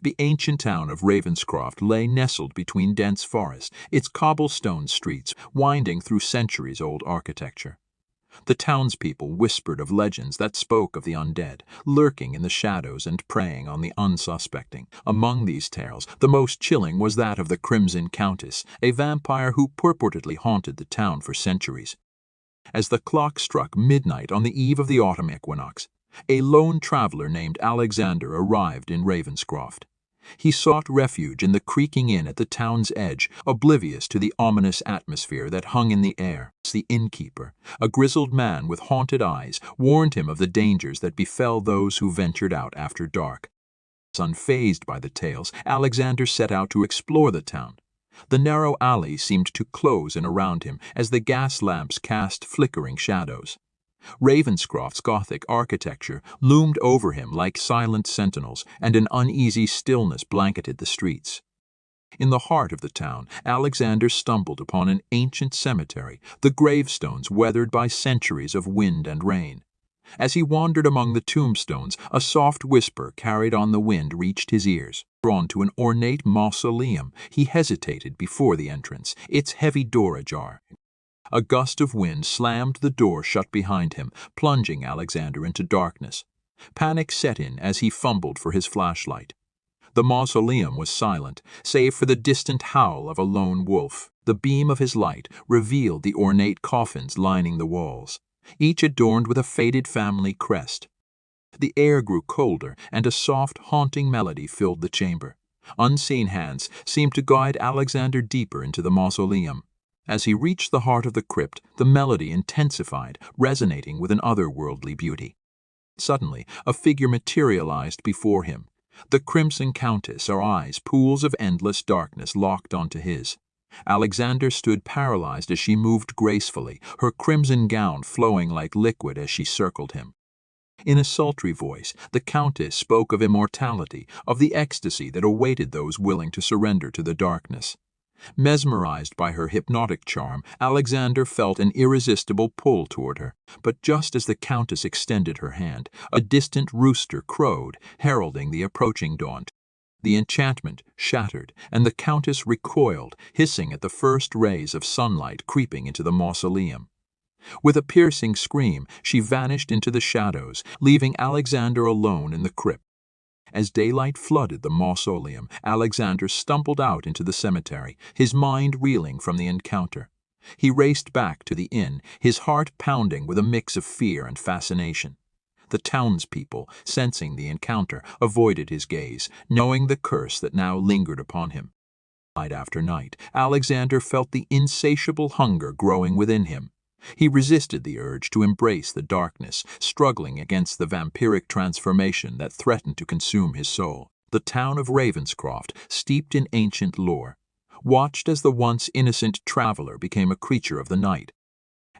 The ancient town of Ravenscroft lay nestled between dense forest, its cobblestone streets winding through centuries-old architecture. The townspeople whispered of legends that spoke of the undead, lurking in the shadows and preying on the unsuspecting. Among these tales, the most chilling was that of the Crimson Countess, a vampire who purportedly haunted the town for centuries. As the clock struck midnight on the eve of the autumn equinox, a lone traveler named Alexander arrived in Ravenscroft. He sought refuge in the creaking inn at the town's edge, oblivious to the ominous atmosphere that hung in the air. The innkeeper, a grizzled man with haunted eyes, warned him of the dangers that befell those who ventured out after dark. Unfazed by the tales, Alexander set out to explore the town. The narrow alley seemed to close in around him as the gas lamps cast flickering shadows. Ravenscroft's Gothic architecture loomed over him like silent sentinels, and an uneasy stillness blanketed the streets. In the heart of the town, Alexander stumbled upon an ancient cemetery, the gravestones weathered by centuries of wind and rain. As he wandered among the tombstones, a soft whisper carried on the wind reached his ears. Drawn to an ornate mausoleum, he hesitated before the entrance, its heavy door ajar. A gust of wind slammed the door shut behind him, plunging Alexander into darkness. Panic set in as he fumbled for his flashlight. The mausoleum was silent, save for the distant howl of a lone wolf. The beam of his light revealed the ornate coffins lining the walls, each adorned with a faded family crest. The air grew colder, and a soft, haunting melody filled the chamber. Unseen hands seemed to guide Alexander deeper into the mausoleum. As he reached the heart of the crypt, the melody intensified, resonating with an otherworldly beauty. Suddenly, a figure materialized before him. The Crimson Countess, her eyes, pools of endless darkness, locked onto his. Alexander stood paralyzed as she moved gracefully, her crimson gown flowing like liquid as she circled him. In a sultry voice, the Countess spoke of immortality, of the ecstasy that awaited those willing to surrender to the darkness. Mesmerized by her hypnotic charm, Alexander felt an irresistible pull toward her. But just as the Countess extended her hand, a distant rooster crowed, heralding the approaching dawn. The enchantment shattered, and the Countess recoiled, hissing at the first rays of sunlight creeping into the mausoleum. With a piercing scream, she vanished into the shadows, leaving Alexander alone in the crypt. As daylight flooded the mausoleum, Alexander stumbled out into the cemetery, his mind reeling from the encounter. He raced back to the inn, his heart pounding with a mix of fear and fascination. The townspeople, sensing the encounter, avoided his gaze, knowing the curse that now lingered upon him. Night after night, Alexander felt the insatiable hunger growing within him. He resisted the urge to embrace the darkness, struggling against the vampiric transformation that threatened to consume his soul. The town of Ravenscroft, steeped in ancient lore, watched as the once innocent traveler became a creature of the night.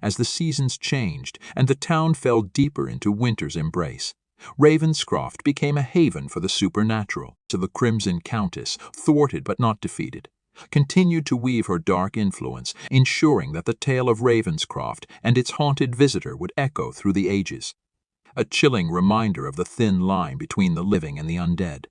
As the seasons changed and the town fell deeper into winter's embrace, Ravenscroft became a haven for the supernatural. So the Crimson Countess, thwarted but not defeated, continued to weave her dark influence, ensuring that the tale of Ravenscroft and its haunted visitor would echo through the ages. A chilling reminder of the thin line between the living and the undead.